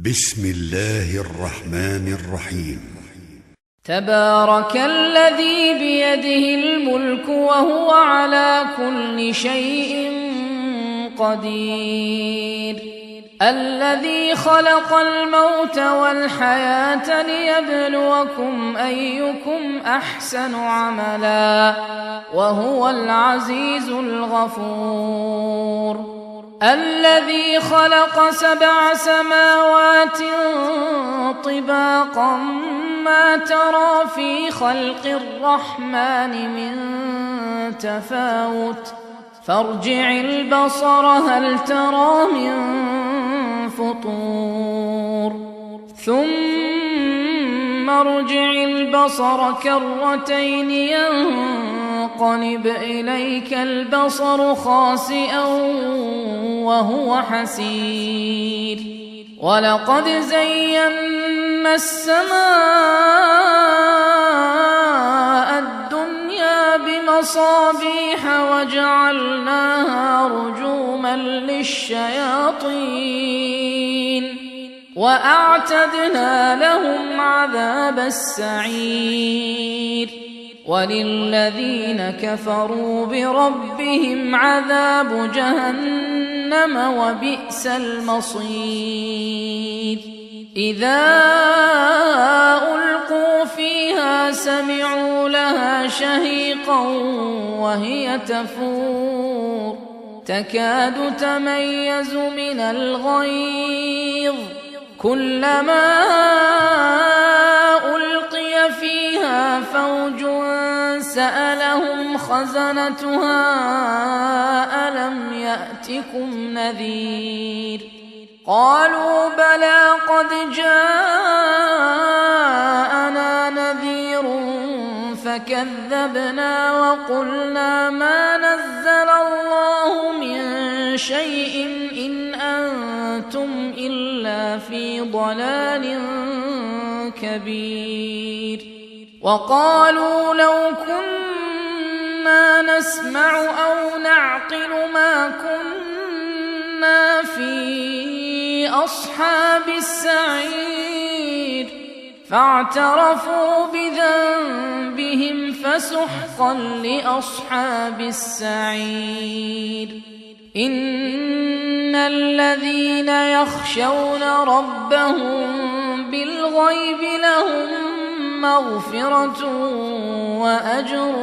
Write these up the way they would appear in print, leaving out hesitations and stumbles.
بسم الله الرحمن الرحيم. تبارك الذي بيده الملك وهو على كل شيء قدير، الذي خلق الموت والحياة ليبلوكم أيكم أحسن عملا وهو العزيز الغفور، الذي خلق 7 سماوات طباقا ما ترى في خلق الرحمن من تفاوت فارجع البصر هل ترى من فطور ثم ارجع البصر كرتين ينقلب إليك البصر خاسئا وهو حسير، ولقد زينا السماء الدنيا بمصابيح وجعلناها رجوما للشياطين وأعتدنا لهم عذاب السعير، وللذين كفروا بربهم عذاب جهنم وبئس المصير. إذا ألقوا فيها سمعوا لها شهيقا وهي تفور تكاد تميز من الغيظ، كلما ألقي فيها فوج سألهم خزنتها ألم يأتكم نذير، قالوا بلى قد جاءنا نذير فكذبنا وقلنا ما نزل الله من شيء إن أنتم إلا في ضلال كبير، وقالوا لو كنا نسمع أو نعقل ما كنا في أصحاب السعير، فاعترفوا بذنبهم فسحقا لأصحاب السعير. إن الذين يخشون ربهم بالغيب لهم مغفرة وأجر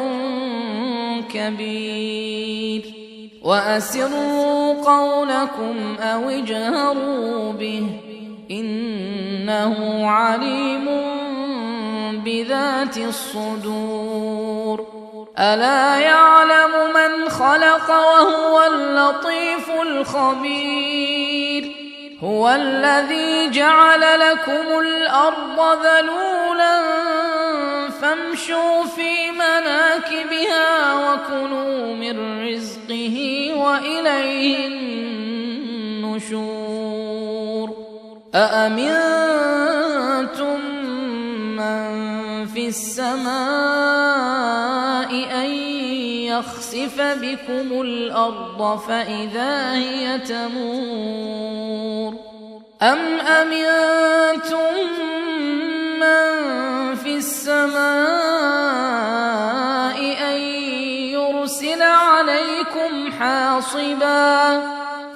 كبير، وأسروا قولكم أو اجهروا به إنه عليم بذات الصدور، ألا يعلم من خلق وهو اللطيف الخبير، هو الذي جعل لكم الأرض ذلولا فامشوا في مناكبها وكلوا من رزقه وإليه النشور. أأمنتم من في السماء أن يخسف بكم الأرض فإذا هي تمور، أم أمنتم من في السماء أن يرسل عليكم حاصبا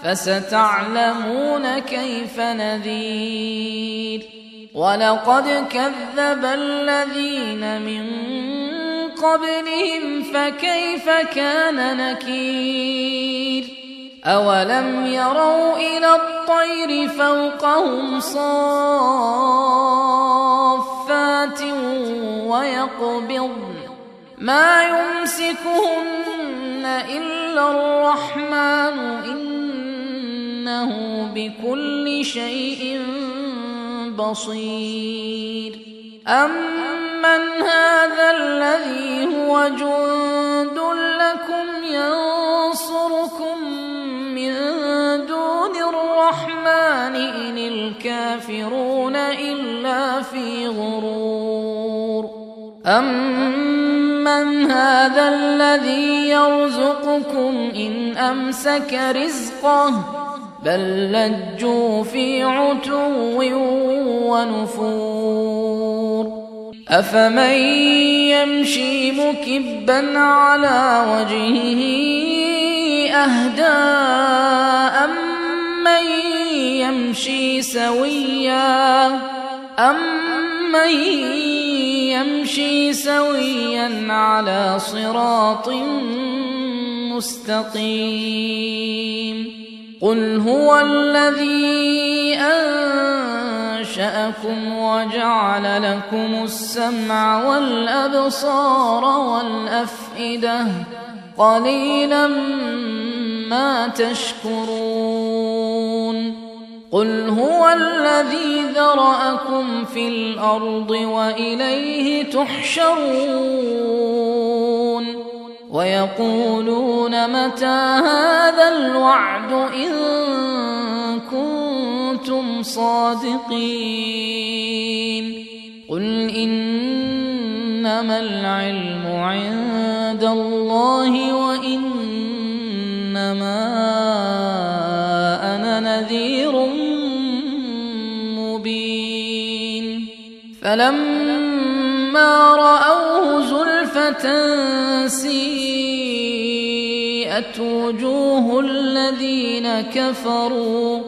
فستعلمون كيف نذير، ولقد كذب الذين من قبلهم فكيف كان نكير، أولم يروا إلى الطير فوقهم صافات ويقبضن ما يمسكهن إلا الرحمن إنه بكل شيء بصير. أمن هذا الذي هو جند لكم ينصركم من دون الرحمن إن الكافرون إلا في غرور، أمن هذا الذي يرزقكم إن أمسك رزقه بل لجوا في عتو ونفور أفمن يمشي مكبا على وجهه أهدى أمن يمشي سويا على صراط مستقيم قل هو الذي أنشأكم وجعل لكم السمع والأبصار والأفئدة قليلا ما تشكرون قل هو الذي ذرأكم في الأرض وإليه تحشرون ويقولون متى هذا الوعد إن كنتم صادقين قل إنما العلم عند الله وإنما أنا نذير مبين فلما رأوه زلفة سيئت وجوه الذين كفروا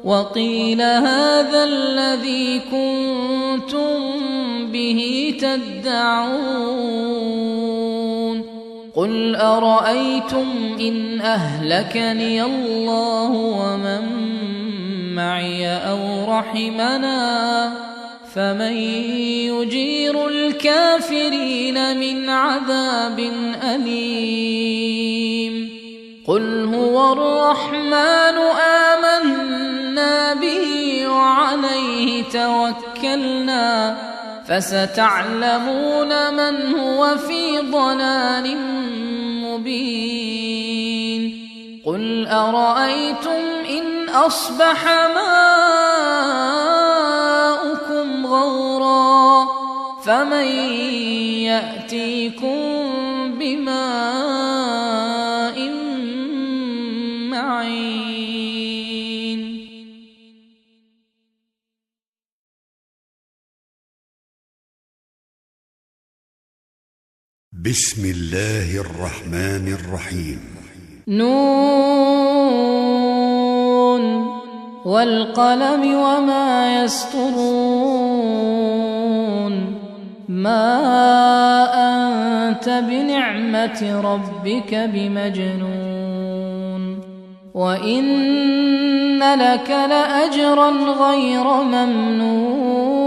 وقيل هذا الذي كنتم به تدعون قل أرأيتم إن أهلكني الله ومن معي أو رحمنا فمن يجير الكافرين من عذاب أليم قل هو الرحمن آمنا به وعليه توكلنا فستعلمون من هو في ضلال مبين قل أرأيتم إن أصبح ماؤكم غورا فمن يأتيكم بماء معين بسم الله الرحمن الرحيم نون والقلم وما يسطرون ما أنت بنعمة ربك بمجنون وإن لك لأجرا غير ممنون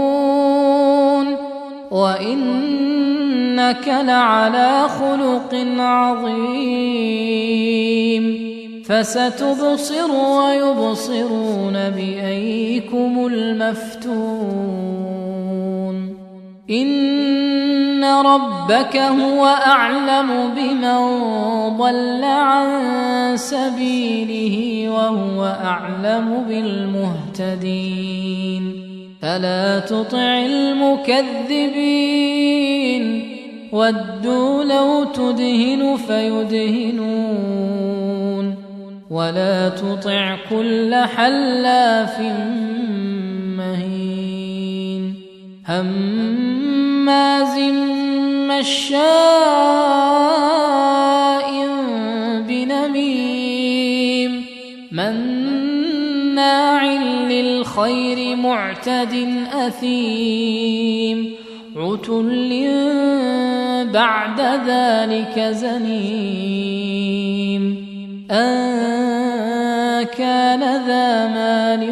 وإنك لعلى خلق عظيم فستبصر ويبصرون بأيكم المفتون إن ربك هو أعلم بمن ضل عن سبيله وهو أعلم بالمهتدين فلا تطع المكذبين ودوا لو تدهن فيدهنون ولا تطع كل حلاف مهين هماز مشاء بنميم مناع للخير معتد أثيم عتل بعد ذلك زنيم أن كان ذا مال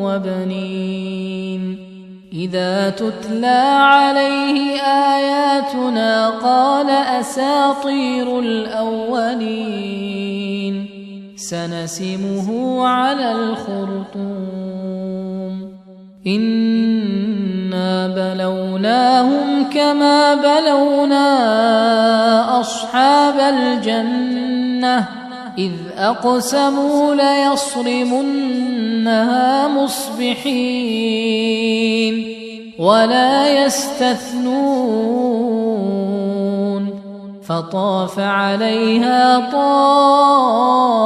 وبنين إذا تتلى عليه آياتنا قال أساطير الأولين سنسمه على الخرطوم إنا بلوناهم كما بلونا أصحاب الجنة إذ أقسموا ليصرمنها مصبحين ولا يستثنون فطاف عليها طائف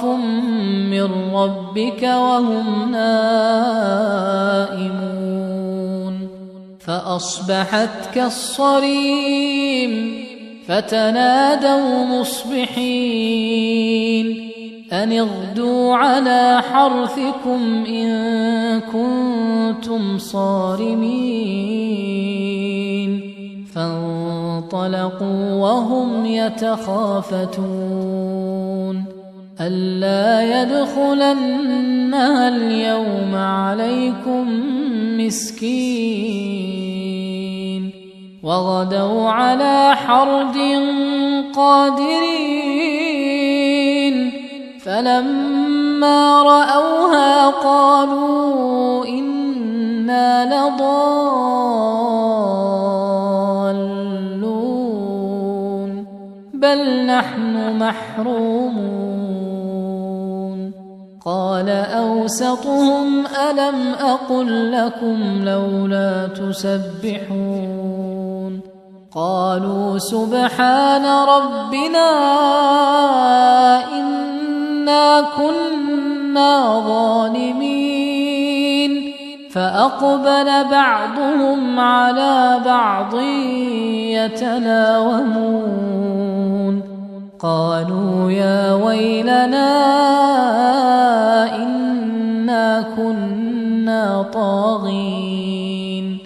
من من ربك وهم نائمون فأصبحت كالصريم فتنادوا مصبحين أن اغدوا على حرثكم إن كنتم صارمين فانطلقوا وهم يتخافتون ألا يدخلنها اليوم عليكم مسكين وغدوا على حرد قادرين فلما رأوها قالوا إنا لضالون بل نحن محرومون قال أوسطهم ألم أقل لكم لولا تسبحون قالوا سبحان ربنا إنا كنا ظالمين فأقبل بعضهم على بعض يتلاومون قالوا يا ويلنا إنا كنا طاغين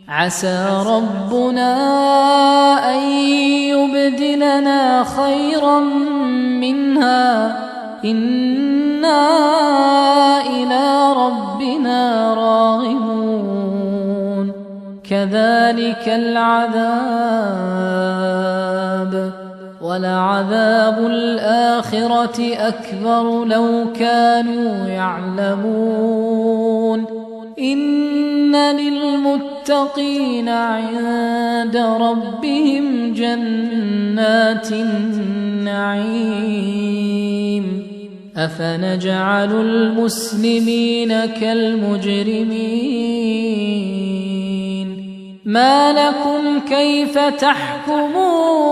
عسى ربنا أن يبدلنا خيرا منها إنا إلى ربنا راغبون كذلك العذاب ولعذاب الآخرة أكبر لو كانوا يعلمون إن للمتقين عند ربهم جنات النعيم أفنجعل المسلمين كالمجرمين ما لكم كيف تحكمون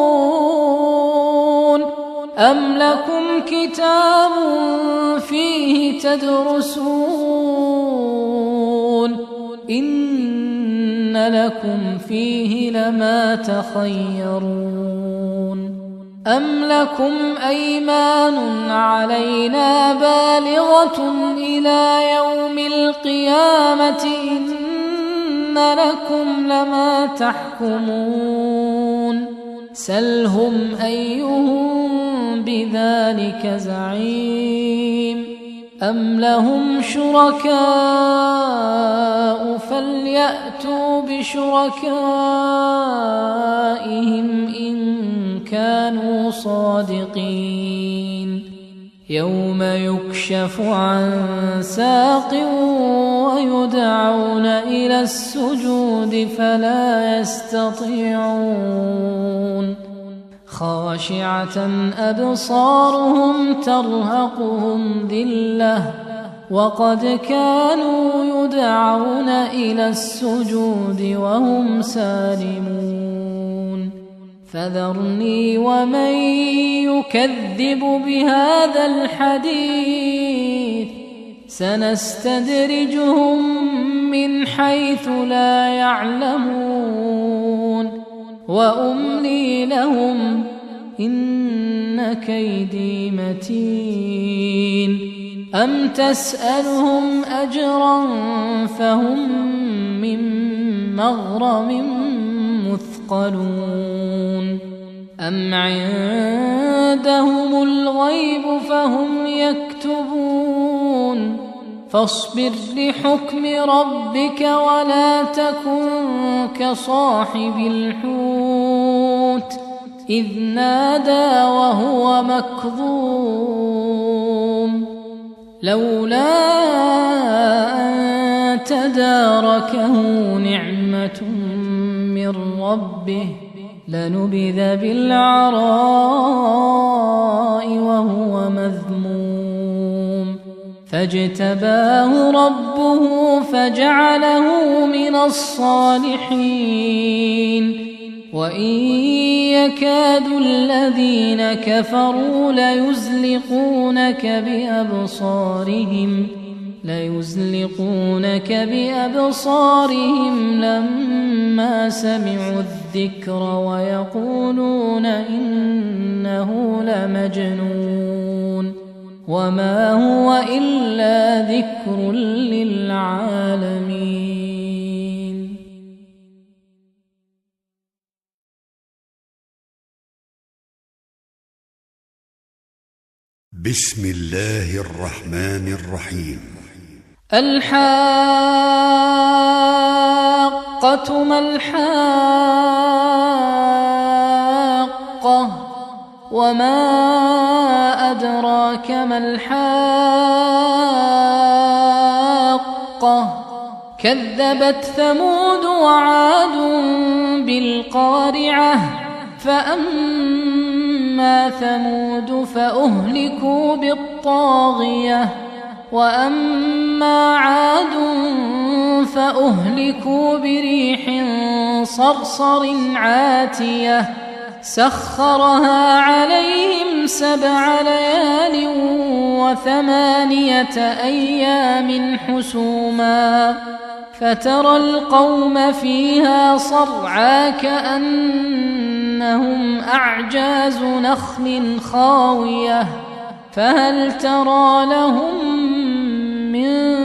أم لكم كتاب فيه تدرسون إن لكم فيه لما تخيرون أم لكم أيمان علينا بالغة إلى يوم القيامة إن لكم لما تحكمون سلهم أيهم بذلك زعيم أم لهم شركاء فليأتوا بشركائهم إن كانوا صادقين يوم يكشف عن ساق ويدعون إلى السجود فلا يستطيعون خاشعة أبصارهم ترهقهم ذلة وقد كانوا يدعون إلى السجود وهم سالمون فذرني ومن يكذب بهذا الحديث سنستدرجهم من حيث لا يعلمون وأملي لهم إن كيدي متين أم تسألهم أجرا فهم من مغرم مثقلون أم عندهم الغيب فهم يكتبون فاصبر لحكم ربك ولا تكن كصاحب الحوت إذ نادى وهو مكظوم لولا أن تداركه نعمة من ربه لنبذ بالعراء وهو مذموم فاجتباه ربه فجعله من الصالحين وإن يكاد الذين كفروا ليزلقونك بأبصارهم لما سمعوا الذكر ويقولون إنه لمجنون وما هو إلا ذكر للعالمين. بسم الله الرحمن الرحيم. الحاقة ما الحاقة وما أدراك ما الحاقة كذبت ثمود وعاد بالقارعة فأما ثمود فأهلكوا بالطاغية وأما عاد فأهلكوا بريح صرصر عاتية سخرها عليهم 7 ليال و8 أيام حسوما فترى القوم فيها صرعى كأنهم أعجاز نخل خاوية فهل ترى لهم من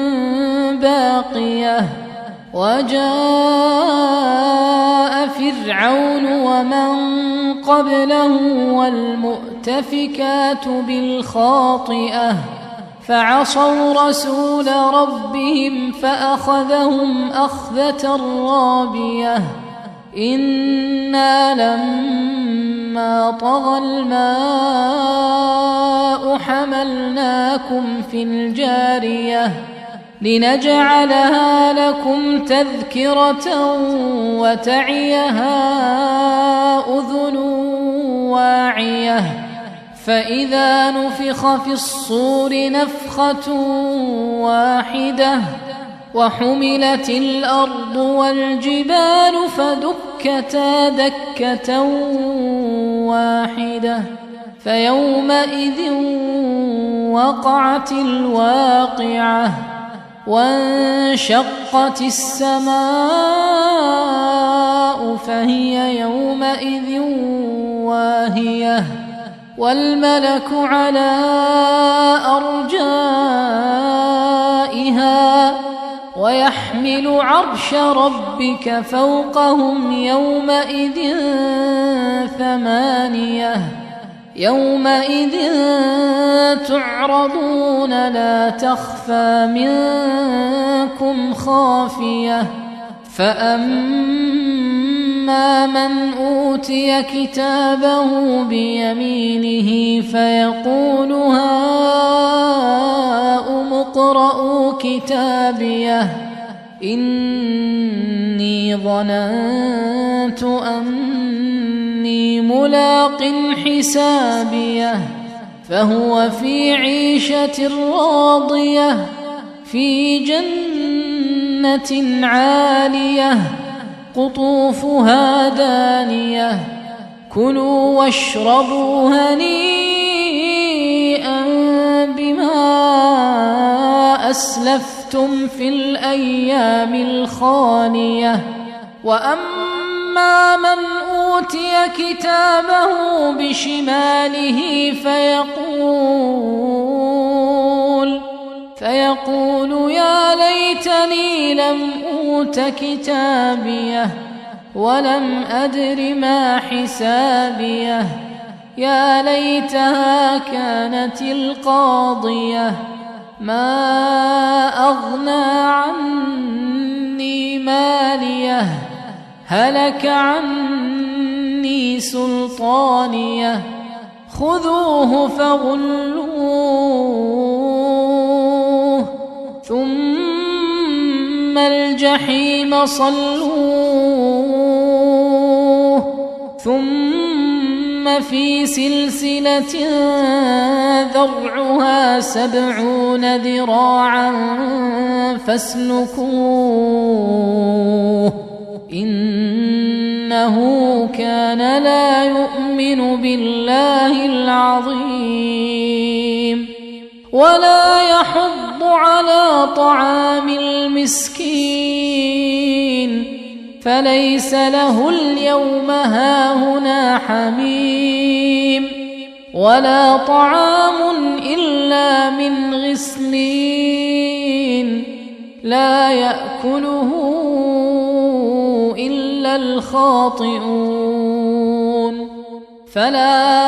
باقية وجاء فرعون ومن قبله والمؤتفكات بالخاطئة فعصوا رسول ربهم فأخذهم أخذة رابية إنا لما طغى الماء حملناكم في الجارية لنجعلها لكم تذكرة وتعيها أذن واعية فإذا نفخ في الصور نفخة واحدة وحملت الأرض والجبال فدكتا دكة واحدة فيومئذ وقعت الواقعة وانشقت السماء فهي يومئذ واهية والملك على أرجائها ويحمل عرش ربك فوقهم يومئذ 8 يومئذ تعرضون لا تخفى منكم خافية فأما من أوتي كتابه بيمينه فيقول هاؤم اقرءوا كتابيه إني ظننت أني ملاق حسابيه فهو في عيشة راضية في جنة عالية قطوفها دانية كلوا واشربوا هنيئا بما أسلفتم في الأيام الخالية وأما من أوتي كتابه بشماله فيقول يا ليتني لم أوت كتابيه ولم أدر ما حسابيه يا ليتها كانت القاضية ما أغنى عني ماليه هلك عني سلطانيه خذوه فغلوه ثم الجحيم صلوه ثم في سلسلة ذرعها 70 ذراعا فاسلكوه إنه إنه كان لا يؤمن بالله العظيم ولا يحض على طعام المسكين فليس له اليوم هاهنا حميم ولا طعام إلا من غسلين لا يأكله إلا الخاطئون فلا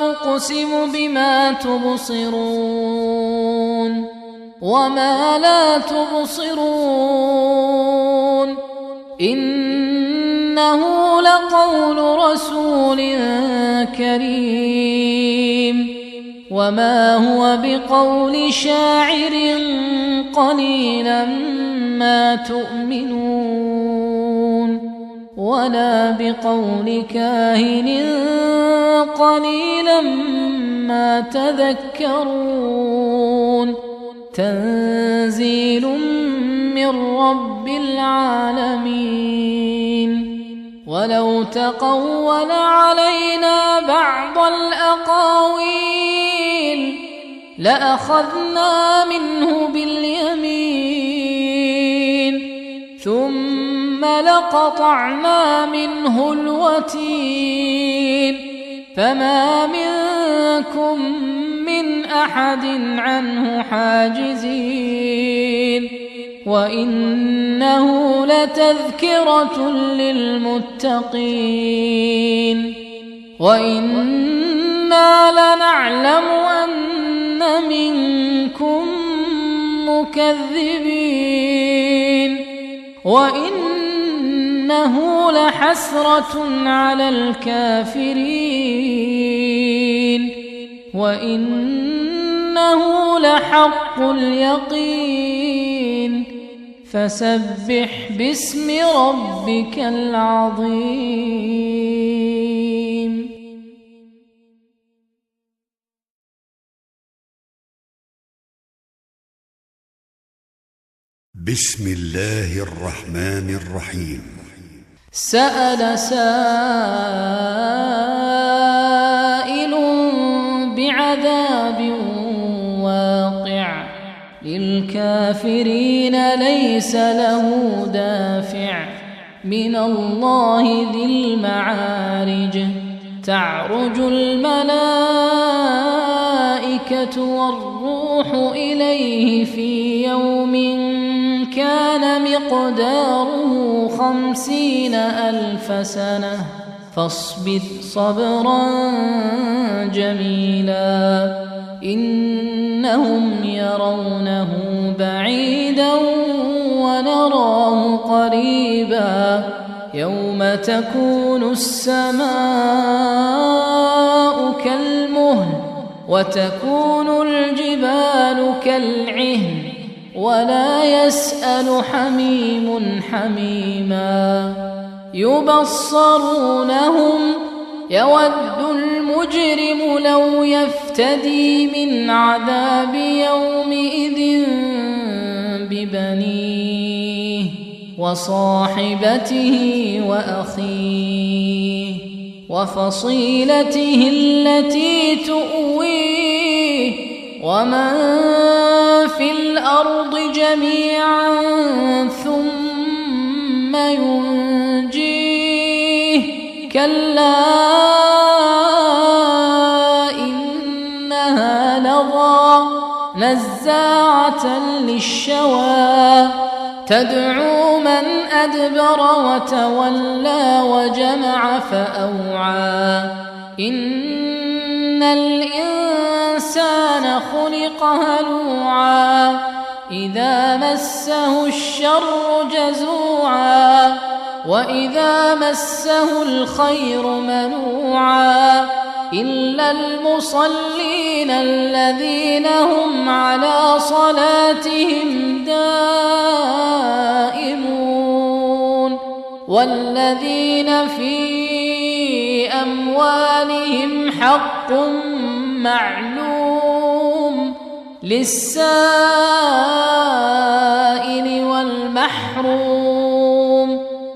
أقسم بما تبصرون وما لا تبصرون إنه لقول رسول كريم وما هو بقول شاعر قليلا ما تؤمنون ولا بقول كاهن قليلا ما تذكرون تنزيل من رب العالمين ولو تقول علينا بعض الأقاويل لأخذنا منه باليمين ثم لقطعنا منه الوتين فما منكم من أحد عنه حاجزين وإنه لتذكرة للمتقين وإنا لنعلم أن منكم مكذبين وإنه لحسرة على الكافرين وإنه لحق اليقين فسبح باسم ربك العظيم. بسم الله الرحمن الرحيم. سأل سائل بعذاب واقع للكافرين ليس له دافع من الله ذي المعارج تعرج الملائكة والروح إليه في يوم كان مقداره 50,000 سنة فاصبر صبرا جميلا إنهم يرونه بعيدا ونراه قريبا يوم تكون السماء كالمهل وتكون الجبال كالعهن ولا يسأل حميم حميما يبصرونهم يود المجرم لو يفتدي من عذاب يومئذ ببنيه وصاحبته وأخيه وفصيلته التي تؤويه ومن في الأرض جميعا ثم ينجيه كلا إنها لظى نزاعة للشوى تدعو من أدبر وتولى وجمع فأوعى إن الإنسان خلق هلوعا إذا مسه الشر جزوعا وإذا مسه الخير منوعا إلا المصلين الذين هم على صلاتهم دائمون والذين في أموالهم حق معلوم للسائل والمحروم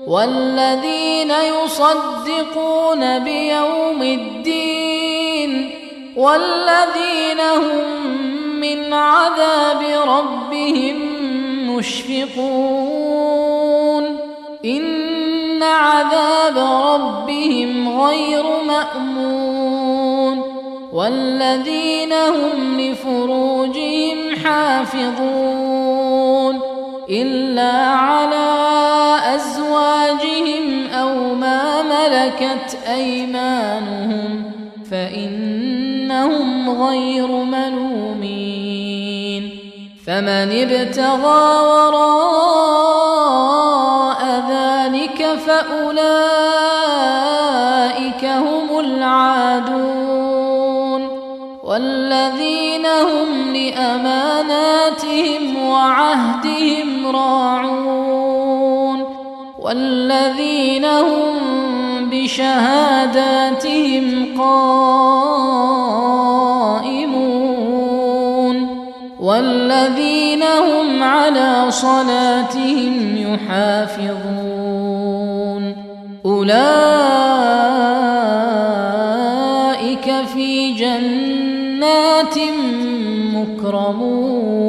والذين يصدقون بيوم الدين والذين هم من عذاب ربهم مشفقون إن عذاب ربهم غير مأمون والذين هم لفروجهم حافظون إلا على أزواجهم أو ما ملكت أيمانهم فإنهم غير ملومين فمن ابتغى وراء ذلك فأولئك هم العادون والذين هم لأماناتهم وعهدهم راعون والذين هم بشهاداتهم قائمون والذين هم على صلاتهم يحافظون أولئك في جنات مكرمون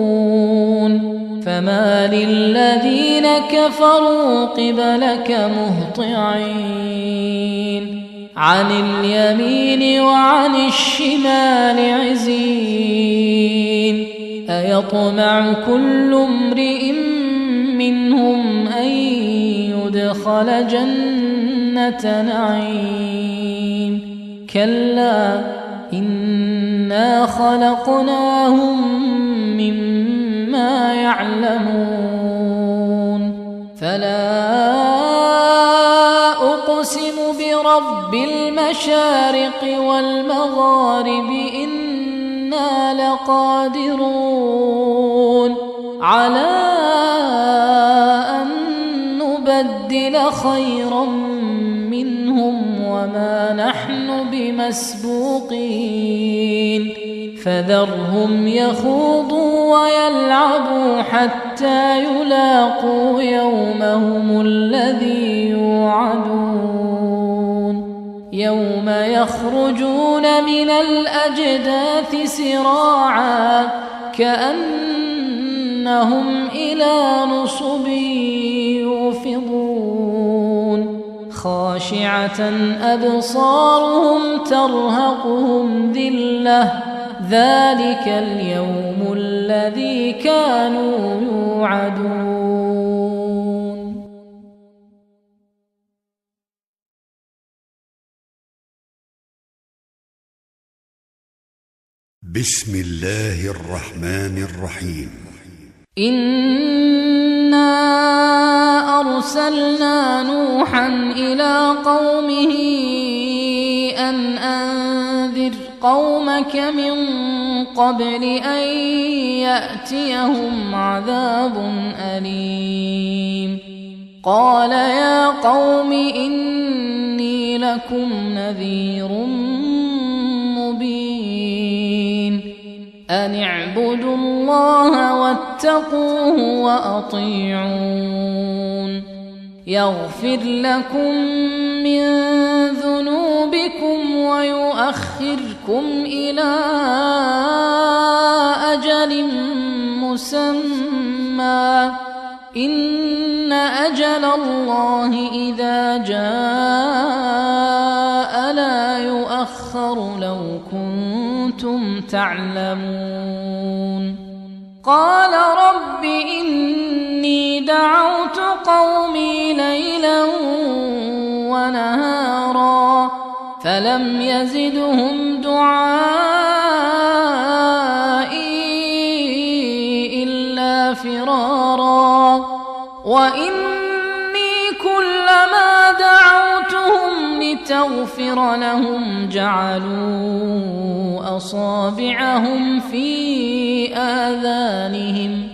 فما للذين كفروا قبلك مهطعين عن اليمين وعن الشمال عزين أيطمع كل امرئ منهم أن يدخل جنة نعيم كلا إنا خلقناهم مما يعلمون فلا أقسم برب المشارق والمغارب إنا لقادرون على أن نبدل خيرا منهم وما نحن بمسبوقين فذرهم يخوضوا ويلعبوا حتى يلاقوا يومهم الذي يوعدون يوم يخرجون من الأجداث سراعا كأنهم إلى نصب يوفضون خاشعة أبصارهم ترهقهم ذلة ذلك اليوم الذي كانوا يوعدون. بسم الله الرحمن الرحيم. إنا أرسلنا نوحا إلى قومه أن أنذر قومك من قبل أن يأتيهم عذاب أليم قال يا قوم إني لكم نذير مبين أن اعبدوا الله واتقوه وأطيعون يغفر لكم من ذنوبكم ويؤخركم إلى أجل مسمى إن أجل الله إذا جاء لا يؤخر لو كنتم تعلمون قال رب إني دعوت قومي ليلا ونهارا فلم يزدهم دعائي إلا فرارا وإني كلما دعوتهم لتغفر لهم جعلوا أصابعهم في آذانهم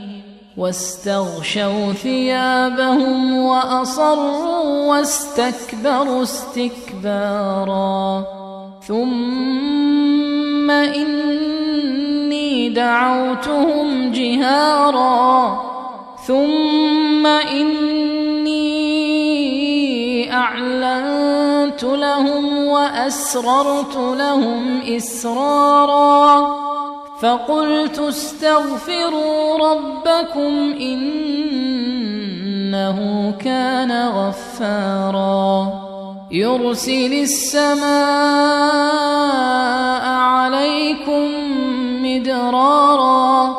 واستغشوا ثيابهم وأصروا واستكبروا استكبارا ثم إني دعوتهم جهارا ثم إني وأسررت لهم إسرارا فقلت استغفروا ربكم إنه كان غفارا يرسل السماء عليكم مدرارا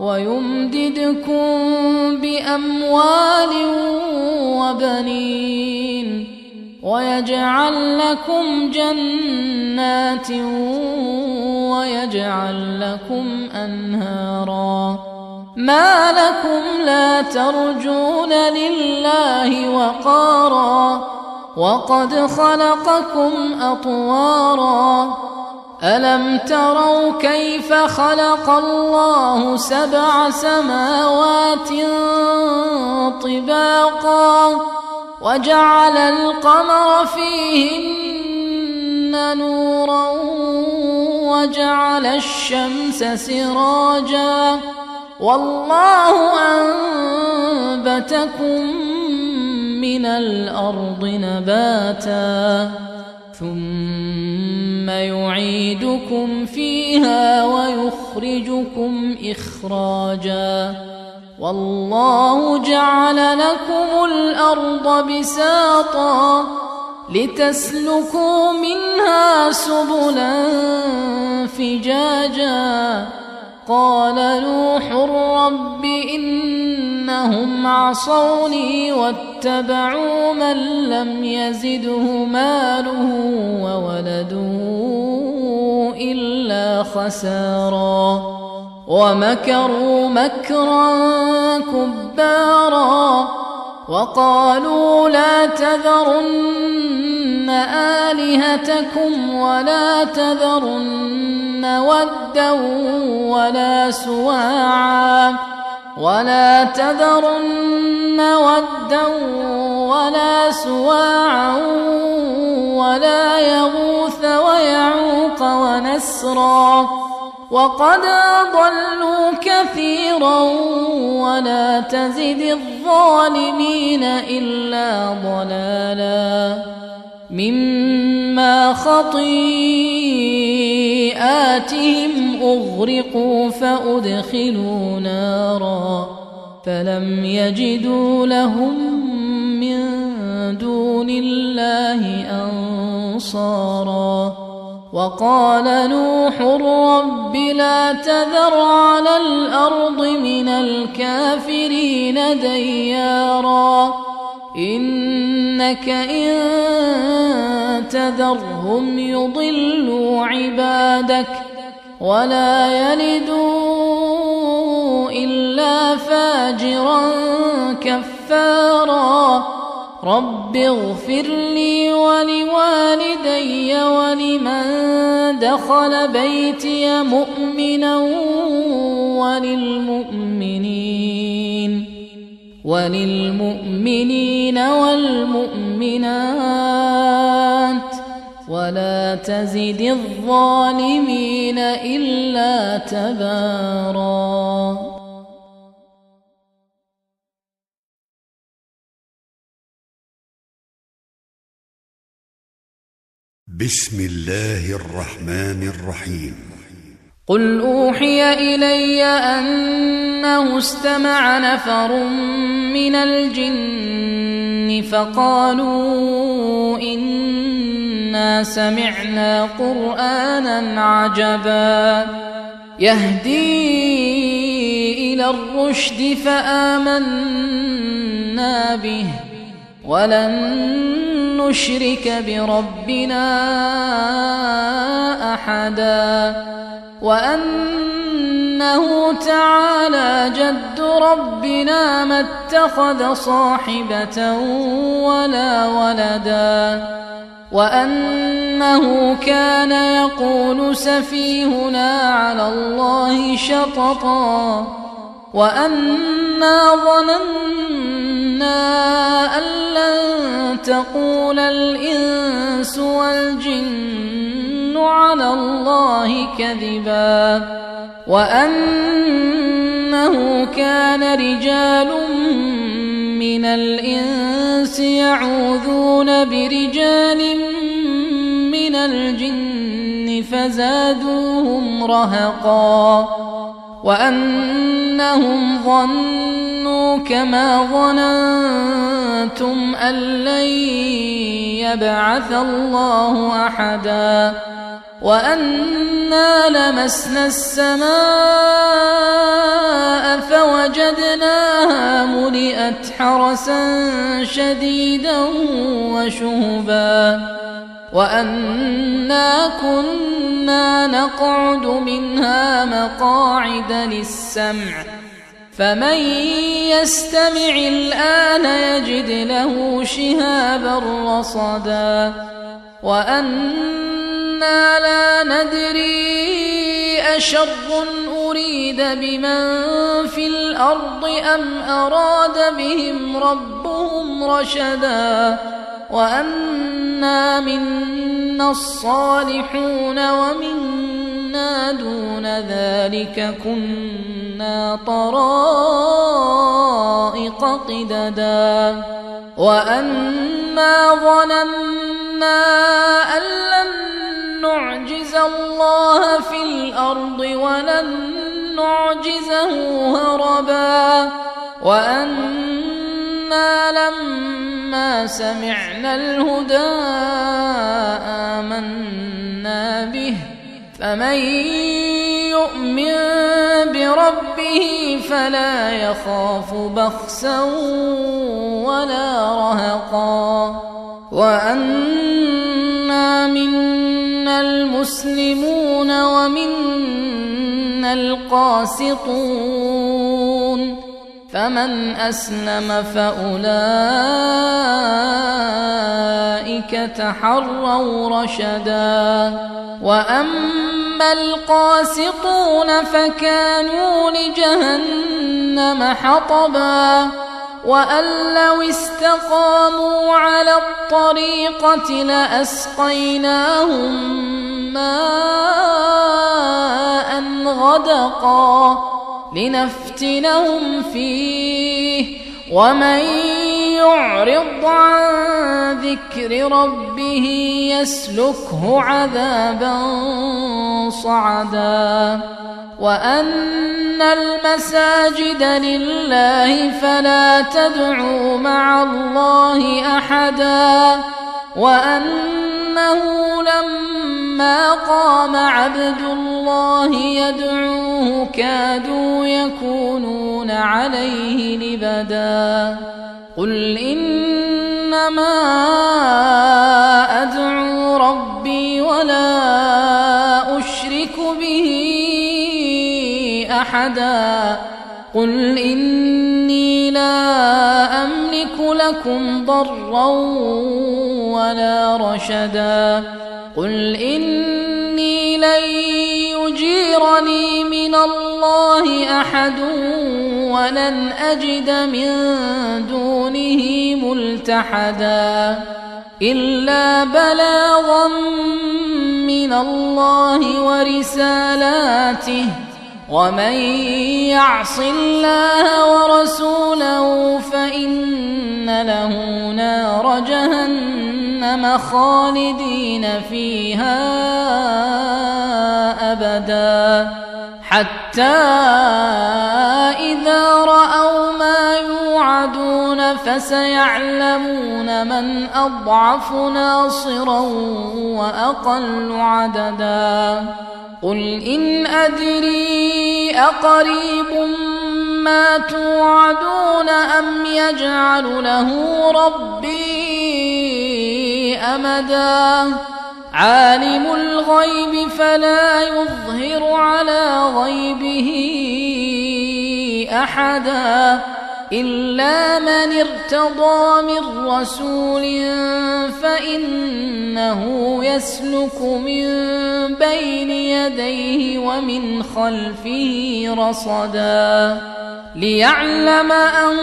ويمددكم بأموال وبنين ويجعل لكم جنات ويجعل لكم أنهارا ما لكم لا ترجون لله وقارا وقد خلقكم أطوارا ألم تروا كيف خلق الله 7 سماوات طباقا وجعل القمر فيهن نورا وجعل الشمس سراجا والله أنبتكم من الأرض نباتا ثم يعيدكم فيها ويخرجكم إخراجا والله جعل لكم الأرض بساطا لتسلكوا منها سبلا فجاجا قال نوح رب إنهم عصوني واتبعوا من لم يزده ماله وولده إلا خسارا ومكروا مكرا كبارا وقالوا لا تذرن آلهتكم ولا تذرن ودا ولا سواعا ولا يغوث ويعوق ونسرا وقد أضلوا كثيرا ولا تزد الظالمين إلا ضلالا مما خطيئاتهم أغرقوا فأدخلوا نارا فلم يجدوا لهم من دون الله أنصارا وقال نوح رب لا تذر على الأرض من الكافرين ديارا إنك إن تذرهم يضلوا عبادك ولا يلدوا إلا فاجرا كفارا رب اغفر لي ولوالدي ولمن دخل بيتي مؤمنا وللمؤمنين والمؤمنات ولا تزد الظالمين إلا تبارا بسم الله الرحمن الرحيم قل أوحي إلي أنه استمع نفر من الجن فقالوا إنا سمعنا قرآنا عجبا يهدي إلى الرشد فآمنا به ولن نشرك بربنا أحدا وأنه تعالى جد ربنا ما اتخذ صاحبة ولا ولدا وأنه كان يقول سفيهنا على الله شططا وأنا ظننا أن لن تقول الإنس والجن على الله كذبا وأنه كان رجال من الإنس يعوذون برجال من الجن فزادوهم رهقا وأنهم ظنوا كما ظننتم أن لن يبعث الله أحدا وأنا لمسنا السماء فوجدناها ملئت حرسا شديدا وشهبا وأنا كنا نقعد منها مقاعد للسمع فمن يستمع الآن يجد له شهابا رصدا وأنا لا ندري أشر أريد بمن في الأرض أم أراد بهم ربهم رشدا وأنا منا الصالحون ومنا دون ذلك كنا طرائق قددا وأنا ظننا أن لن نعجز الله في الأرض ولن نعجزه هربا وأنا لما سمعنا الهدى آمنا به فمن يؤمن بربه فلا يخاف بخسا ولا رهقا وأنا منا المسلمون ومنا القاسطون فمن أسلم فأولئك تحروا رشدا وأما القاسطون فكانوا لجهنم حطبا وأن لو استقاموا على الطريقة لأسقيناهم ماء غدقا لنفتنهم فيه ومن يعرض عن ذكر ربه يسلكه عذابا صعدا وأن المساجد لله فلا تدعوا مع الله أحدا وأنه لما قام عبد الله يدعوه كادوا يكونون عليه لبدا قل إنما أدعو ربي ولا أشرك به أحدا قل إني لا أملك لكم ضرا ولا رشدا قل إني لن يجيرني من الله أحد ولن أجد من دونه ملتحدا إلا بلاغا من الله ورسالاته ومن يعص الله ورسوله فإن له نار جهنم خالدين فيها أبدا حتى إذا رأوا ما يوعدون فسيعلمون من أضعف ناصرا وأقل عددا قل إن أدري أقريب ما توعدون أم يجعل له ربي أمدا عالم الغيب فلا يظهر على غيبه أحدا إلا من ارتضى من رسول فإنه يسلك من بين يديه ومن خلفه رصدا ليعلم أن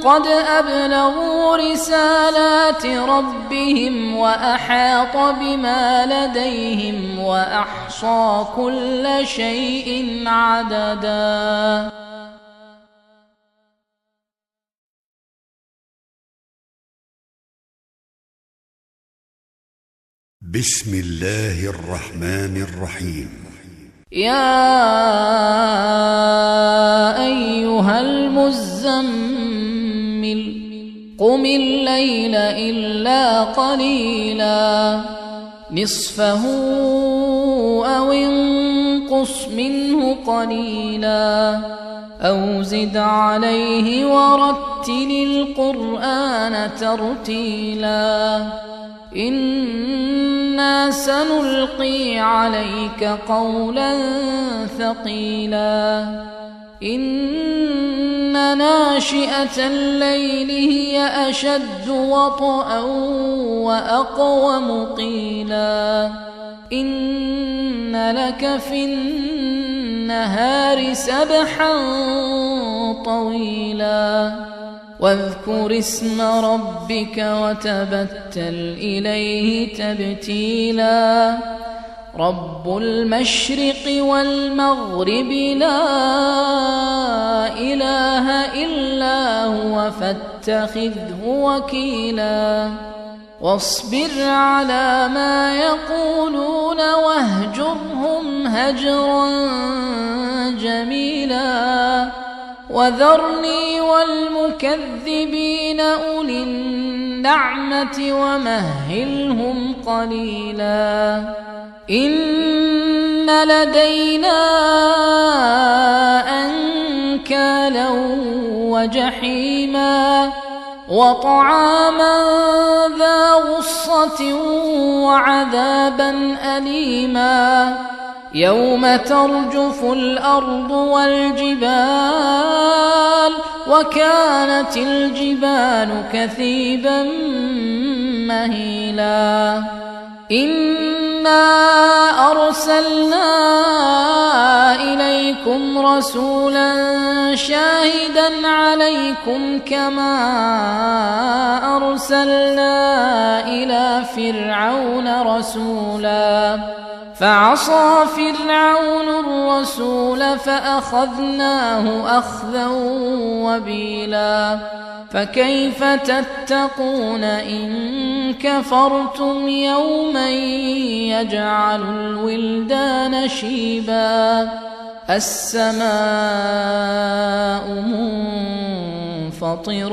قد أبلغوا رسالات ربهم وأحاط بما لديهم وأحصى كل شيء عددا. بسم الله الرحمن الرحيم يا أيها المزمل قم الليل إلا قليلا نصفه أو انقص منه قليلا أو زد عليه ورتل القرآن ترتيلا إنا سنلقي عليك قولا ثقيلا إن ناشئة الليل هي أشد وطئا وأقوم قيلا إن لك في النهار سبحا طويلا واذكر اسم ربك وتبتل إليه تبتيلا رب المشرق والمغرب لا إله إلا هو فاتخذه وكيلا واصبر على ما يقولون واهجرهم هجرا جميلا وذرني والمكذبين أولي النعمة ومهلهم قليلا إن لدينا أنكالا وجحيما وطعاما ذا غصة وعذابا أليما يوم ترجف الأرض والجبال وكانت الجبال كثيبا مهيلا إنا أرسلنا إليكم رسولا شاهدا عليكم كما أرسلنا إلى فرعون رسولا فعصى فرعون الرسول فأخذناه أخذا وبيلا فكيف تتقون إن كفرتم يوما يجعل الولدان شيبا السماء منفطر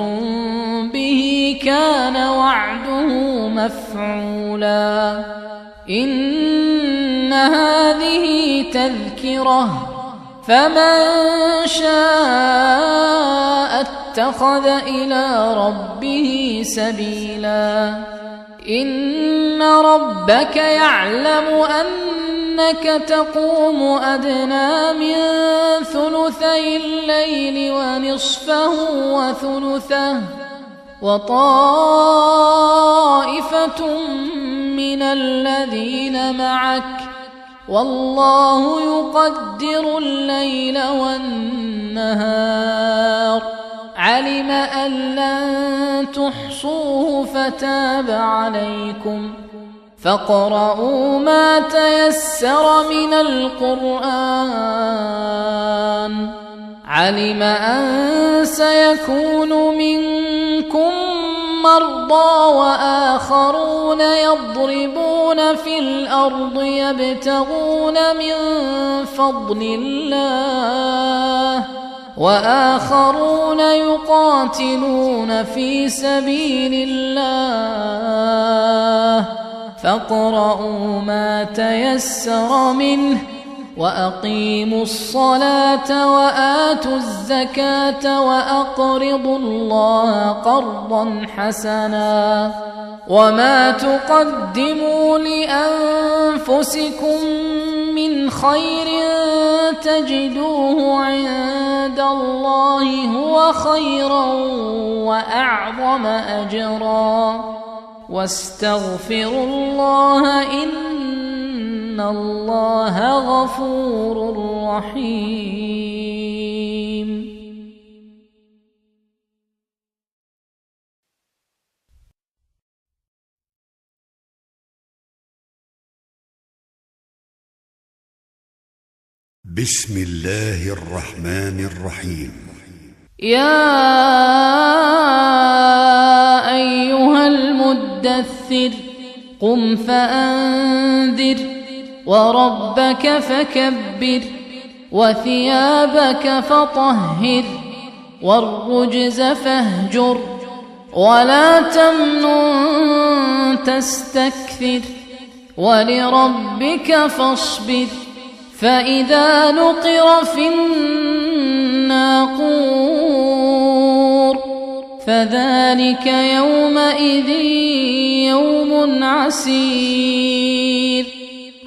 به كان وعده مفعولا إن هذه تذكرة فمن شاء اتخذ إلى ربه سبيلا إن ربك يعلم أنك تقوم أدنى من ثلثي الليل ونصفه وثلثه وطائفة من الذين معك والله يقدر الليل والنهار علم أن لن تحصوه فتاب عليكم فاقرؤوا ما تيسر من القرآن علم أن سيكون منكم مرضى وآخرون يضربون في الأرض يبتغون من فضل الله وآخرون يقاتلون في سبيل الله فاقرؤوا ما تيسر منه وأقيموا الصلاة وآتوا الزكاة وأقرضوا الله قرضا حسنا وما تقدموا لأنفسكم من خير تجدوه عند الله هو خيرا وأعظم أجرا واستغفروا الله إن الله غفور رحيم بسم الله الرحمن الرحيم يا أيها المدثر قم فأنذر وربك فكبر وثيابك فطهر والرجز فاهجر ولا تمنن تستكثر ولربك فاصبر فإذا نقر في الناقور فذلك يومئذ يوم عسير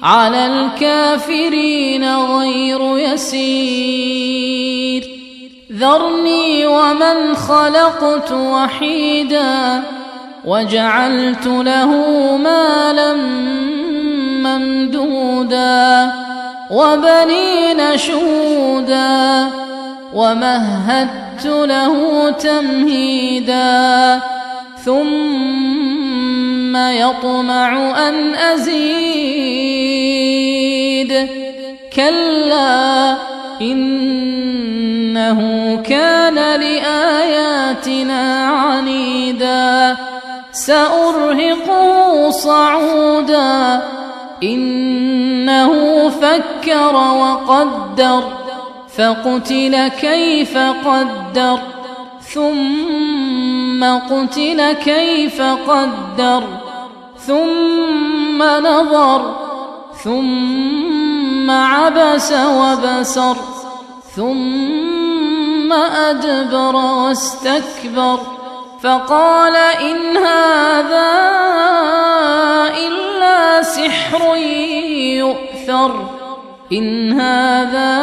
على الكافرين غير يسير ذرني ومن خلقت وحيدا وجعلت له مالا ممدودا وبنين شهودا ومهدت له تمهيدا ثم يطمع أن أزيد كلا إنه كان لآياتنا عنيدا سأرهقه صعودا إنه فكر وقدر فقتل كيف قدر ثم قتل كيف قدر ثم نظر ثم عبس وبسر ثم أدبر واستكبر فقال إن هذا إلا سحر يؤثر إن هذا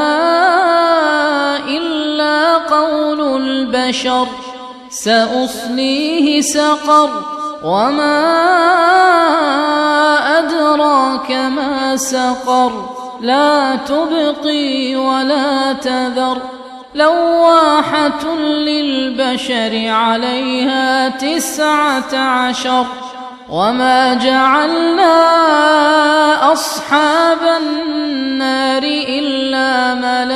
إلا قول البشر سأصليه سقر وما أدراك ما سقر لا تبقي ولا تذر لواحة للبشر عليها 19 وما جعلنا أصحاب النار إلا ملائكة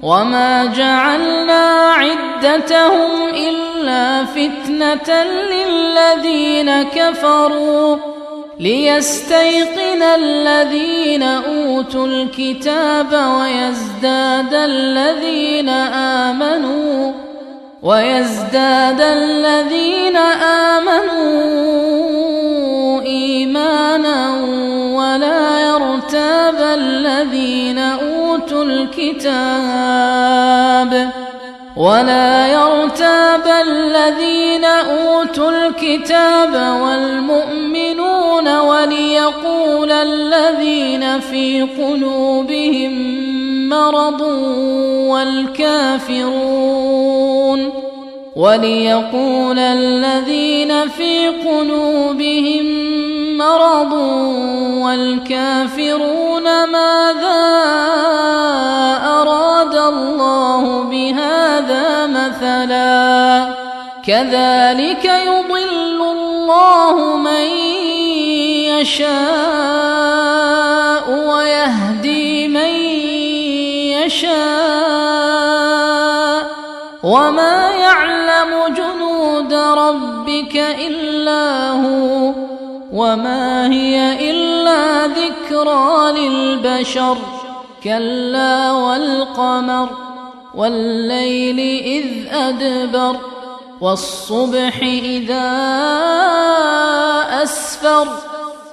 وما جعلنا عدتهم إلا فتنة للذين كفروا ليستيقن الذين أوتوا الكتاب ويزداد الذين آمنوا إيمانا ولا يرتاب الذين أوتوا الكتاب والمؤمنون وليقول الذين في قلوبهم مرض والكافرون ماذا أراد الله بهذا مثلا كذلك يضل الله من يشاء ويهدي من يشاء وما يعلم جنود ربك إلا هو وما هي إلا ذكرى للبشر كلا والقمر والليل إذ أدبر والصبح إذا أسفر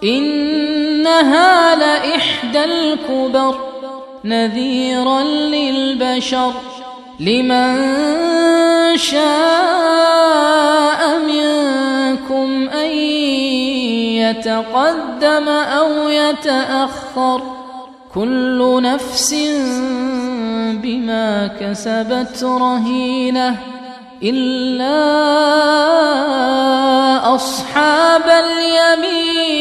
إنها لإحدى الكبر نذيرا للبشر لمن شاء منكم أن يتقدم أو يتأخر كل نفس بما كسبت رهينة إلا أصحاب اليمين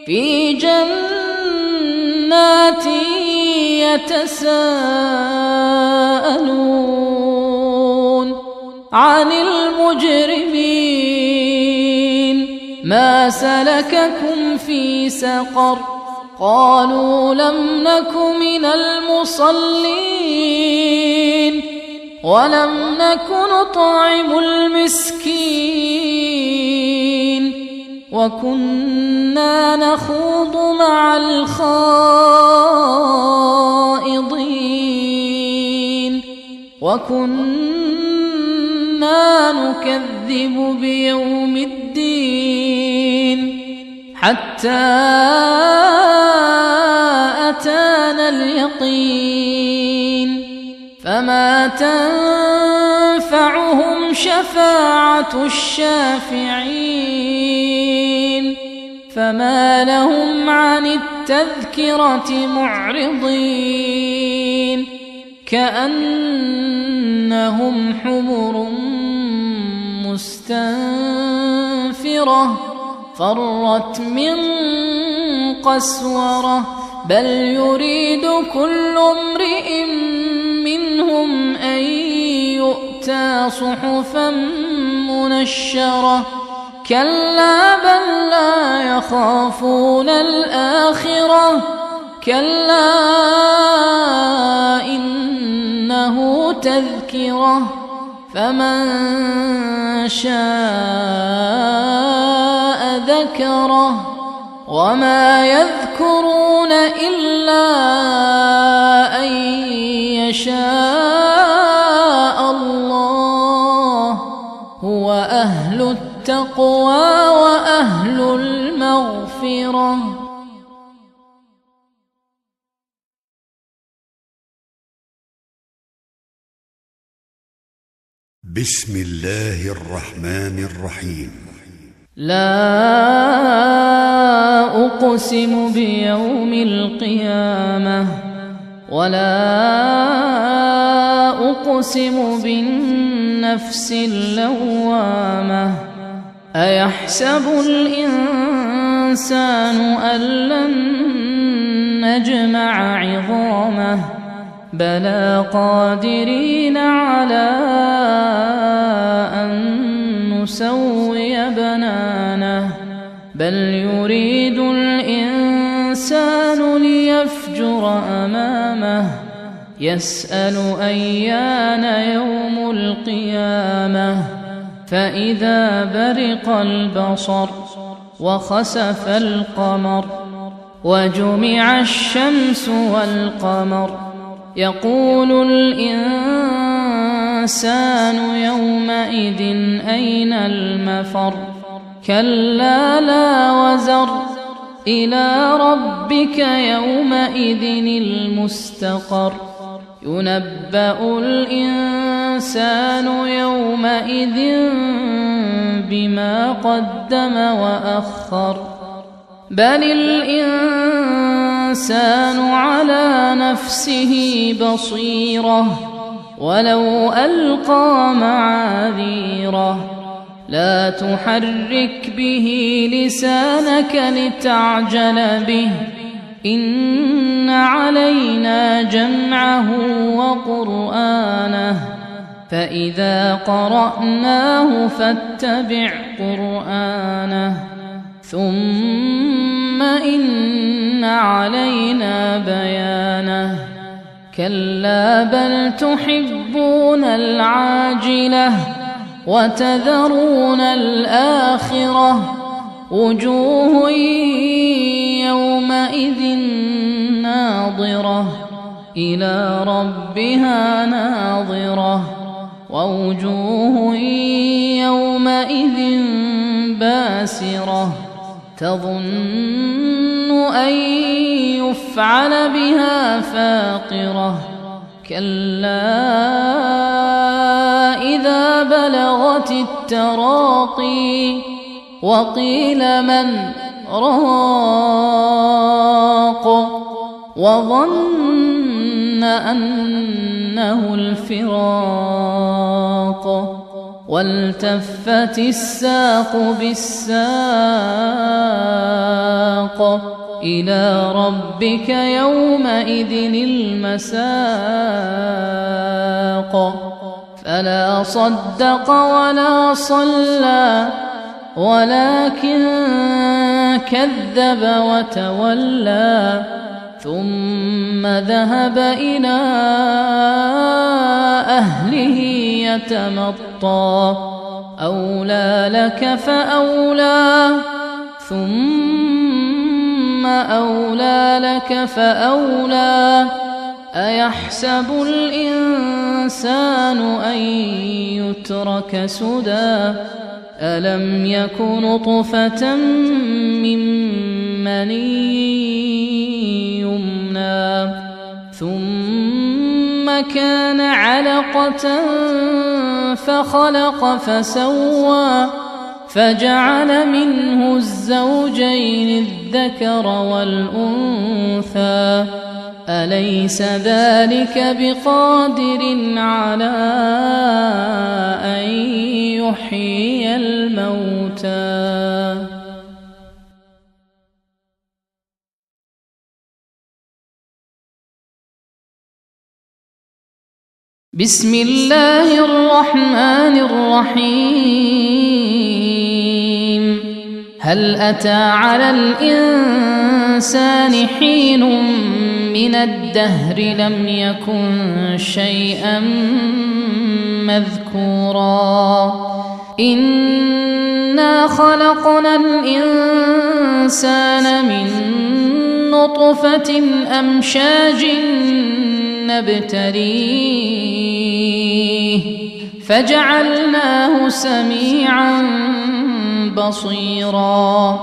في جنات يتساءلون عن المجرمين ما سلككم في سقر قالوا لم نك من المصلين ولم نك نطعم المسكين وكنا نخوض مع الخائضين وكنا نكذب بيوم الدين حتى أتانا اليقين فما تنفعهم شفاعة الشافعين فما لهم عن التذكرة معرضين كأنهم حمر مستنفرة فرت من قسورة بل يريد كل امرئ منهم أن يؤتى صحفا منشرة كلا بل لا يخافون الآخرة كلا إنه تذكرة فمن شاء ذكره وما يذكرون إلا أن يشاء الله هو أهل التقوى وأهل المغفرة. بسم الله الرحمن الرحيم. لا أقسم بيوم القيامة ولا أقسم بالنفس اللوامة أيحسب الإنسان أن لن نجمع عظامه بلى قادرين على أن نسوي بنانه بل يريد الإنسان ليفجر أمامه يسأل أيان يوم القيامة فإذا برق البصر وخسف القمر وجمع الشمس والقمر يقول الإنسان يومئذ أين المفر كلا لا وزر إلى ربك يومئذ المستقر ينبأ الإنسان يومئذ بما قدم وأخر بل الإنسان على نفسه بصيرة ولو ألقى معاذيره لا تحرك به لسانك لتعجل به إن علينا جمعه وقرآنه فإذا قرأناه فاتبع قرآنه ثم إن علينا بيانه كلا بل تحبون العاجلة وتذرون الآخرة وجوه يومئذ ناظرة إلى ربها ناظرة ووجوه يومئذ باسرة تظن أن يفعل بها فاقرة كلا إذا بلغت التراقي وقيل من راق وظن أنه الفراق والتفت الساق بالساق إلى ربك يومئذ المساق فلا صدق ولا صلى ولكن كذب وتولى ثم ذهب إلى أهله يتمطى أولى لك فأولى ثم أولى لك فأولى أيحسب الإنسان أن يترك سدى ألم يك نطفة من مني يمنى ثم كان علقة فخلق فسوى فجعل منه الزوجين الذكر والأنثى أليس ذلك بقادر على أن يحيي الموتى بسم الله الرحمن الرحيم هل أتى على الإنسان حين من الدهر لم يكن شيئا مذكورا إنا خلقنا الإنسان من نطفة أمشاج نبتليه فجعلناه سميعا بصيرا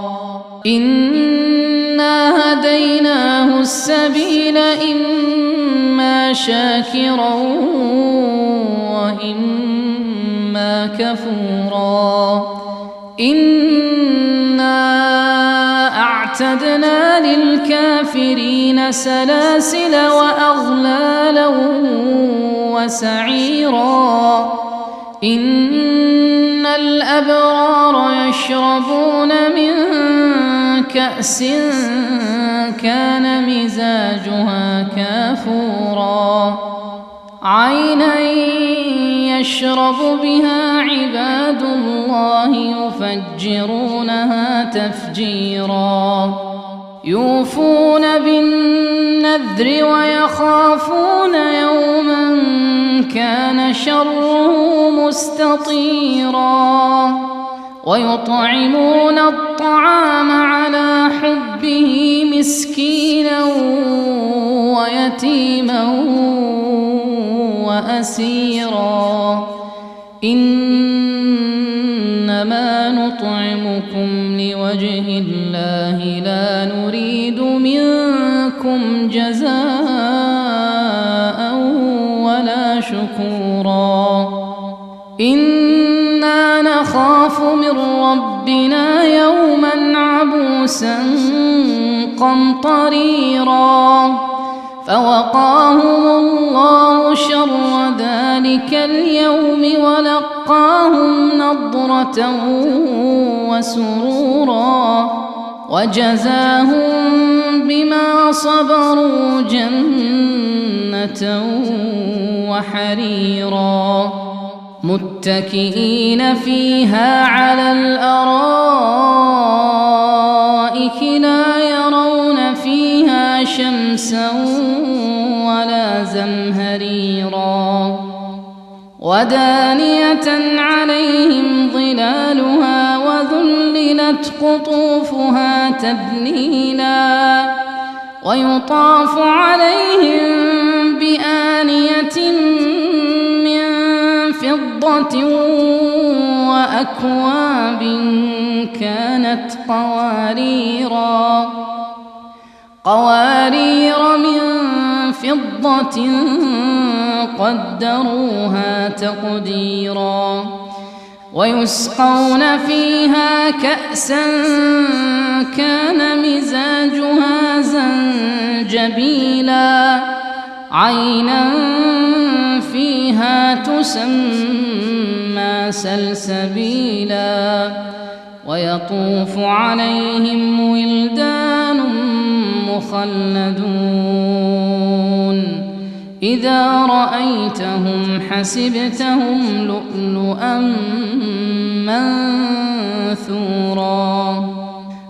إنا هديناه السبيل إما شاكرا وإما كفورا إنا أعتدنا للكافرين سلاسل وأغلالا وسعيرا إن الأبرار يشربون من كأس كان مزاجها كافورا عينا يشرب بها عباد الله يفجرونها تفجيرا يوفون بالنذر ويخافون يوما كان شره مستطيرا ويطعمون الطعام على حبه مسكينا ويتيما وأسيرا إنما نطعمكم لوجه الله لا نريد منكم جزاء ولا شكورا إنا نخاف من ربنا يوما عبوسا قمطريرا فوقاهم الله شر ذلك اليوم ولقاهم نضرة وسرورا وجزاهم بما صبروا جنة وحريرا متكئين فيها على الأرائك لا يرون فيها شمسا ولا زمهريرا ودانية عليهم ظلالها وذللت قطوفها تذليلا ويطاف عليهم بآنية من فضة وأكواب كانت قوارير من فضة قدروها تقديرا ويسقون فيها كأسا كان مزاجها زنجبيلا عينا فيها تسمى سلسبيلا ويطوف عليهم ولدان مخلدون إذا رأيتهم حسبتهم لؤلؤا منثورا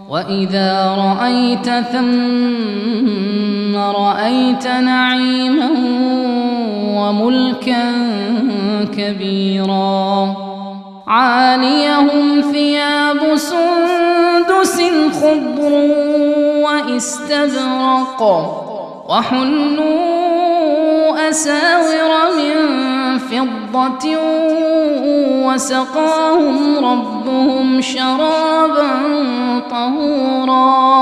وإذا رأيت ثم رأيت نعيما وملكا كبيرا عاليهم ثياب سندس خضر واستبرق وحلوا أساور من فضة وسقاهم ربهم شرابا طهورا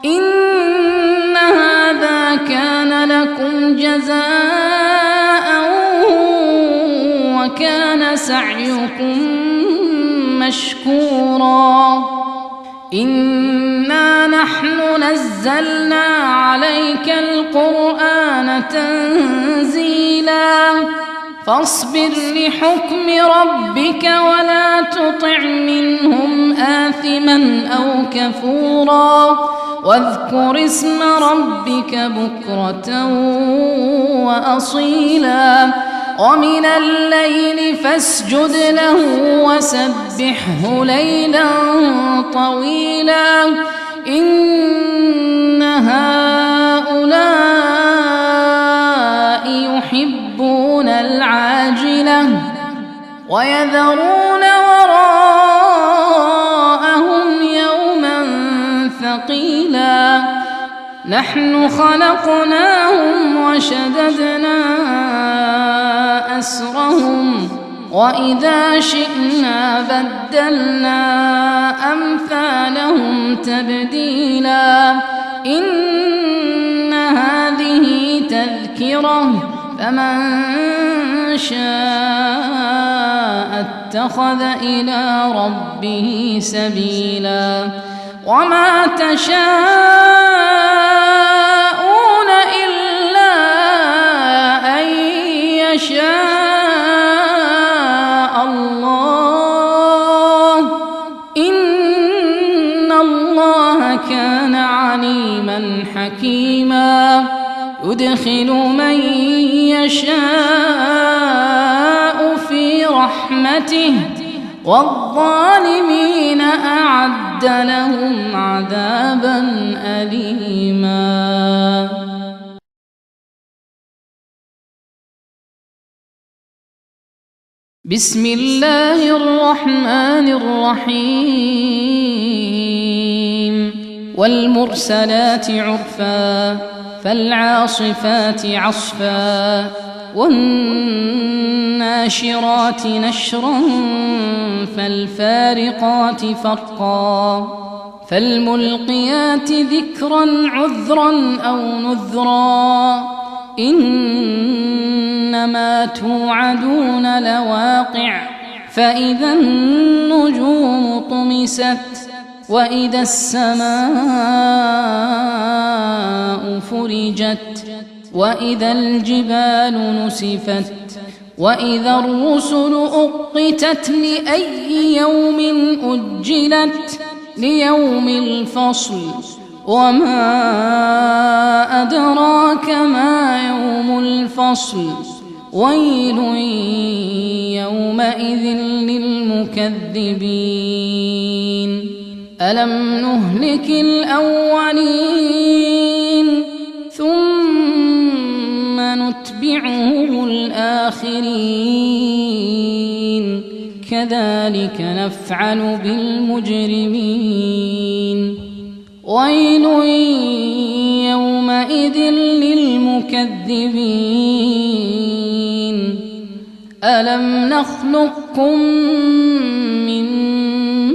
إن هذا كان لكم جزاء وكان سعيكم مشكورا إنا نحن نزلنا عليك القرآن تنزيلا فاصبر لحكم ربك ولا تطع منهم آثما أو كفورا واذكر اسم ربك بكرة وأصيلا ومن الليل فاسجد له وسبحه ليلا طويلا إن هؤلاء يحبون العاجلة ويذرون وراءهم يوما ثقيلا نحن خلقناهم وشددنا أسرهم وإذا شئنا بدلنا أمثالهم تبديلا إن هذه تذكرة فمن شاء اتخذ إلى ربه سبيلا وما تشاءون إلا أن يشاء الله إن الله كان عليما حكيما يدخل من يشاء في رحمته والظالمين أعد لهم عذابا أليما بسم الله الرحمن الرحيم والمرسلات عرفا فالعاصفات عصفا والناشرات نشرا فالفارقات فرقا فالملقيات ذكرا عذرا أو نذرا إنما توعدون لواقع فإذا النجوم طمست وإذا السماء فرجت وإذا الجبال نسفت وإذا الرسل أقتت لأي يوم أجلت ليوم الفصل وما أدراك ما يوم الفصل ويل يومئذ للمكذبين ألم نهلك الأولين ثم نتبعهم الآخرين كذلك نفعل بالمجرمين ويل يومئذ للمكذبين ألم نخلقكم من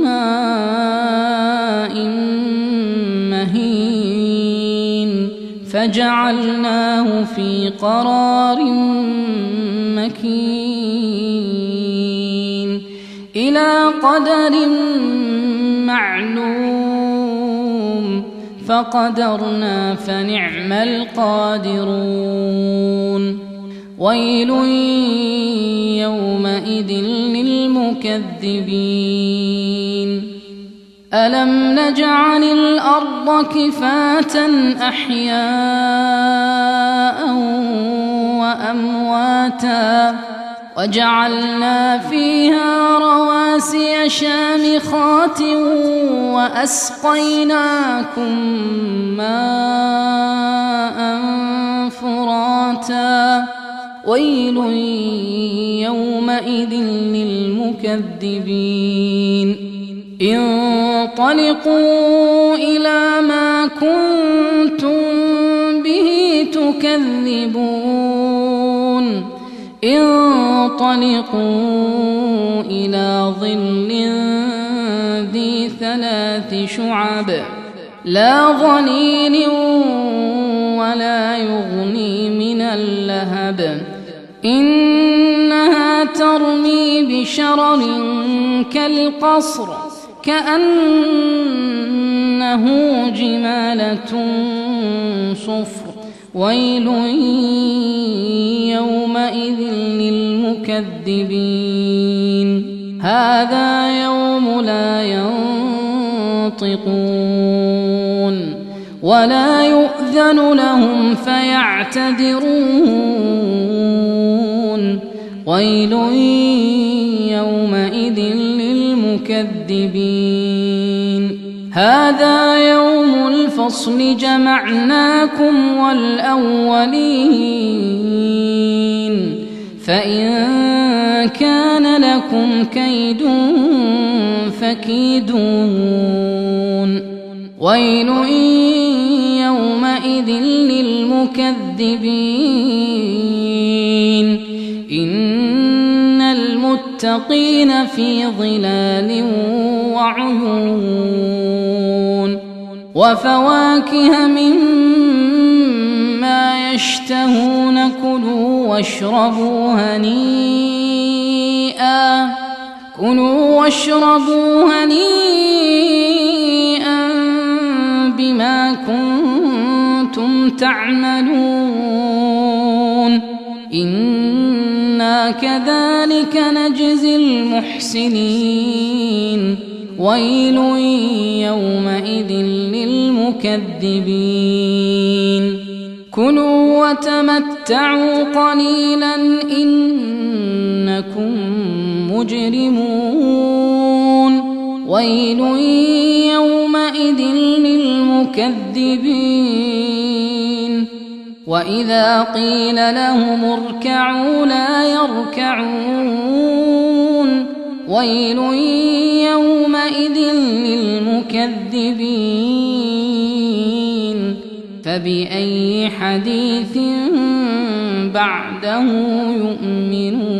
ماء مهين فجعلناه في قرار مكين إلى قدر معلوم فقدرنا فنعم القادرون ويل يومئذ للمكذبين ألم نجعل الأرض كفاة أحياء وأمواتا وجعلنا فيها رواسي شامخات وأسقيناكم ماء فراتا ويل يومئذ للمكذبين انطلقوا إلى ما كنتم به تكذبون انطلقوا إلى ظل ذي 3 شعب لا ظليل ولا يغني من اللهب إنها ترمي بشرر كالقصر كأنه جمالة صفر ويل يومئذ للمكذبين هذا يوم لا ينطقون ولا يؤذن لهم فيعتذرون ويل يومئذ للمكذبين هذا يوم الفصل جمعناكم والأولين فإن كان لكم كيد فكيدون ويل يومئذ للمكذبين إن المتقين في ظلال وعيون وفواكه مما يشتهون كلوا واشربوا هنيئا بما كنتم تعملون إنا كذلك نجزي المحسنين ويل يومئذ للمكذبين كلوا وتمتعوا قليلا إنكم مجرمون ويل يومئذ للمكذبين وإذا قيل لهم اركعوا لا يركعون ويل يومئذ للمكذبين فبأي حديث بعده يؤمنون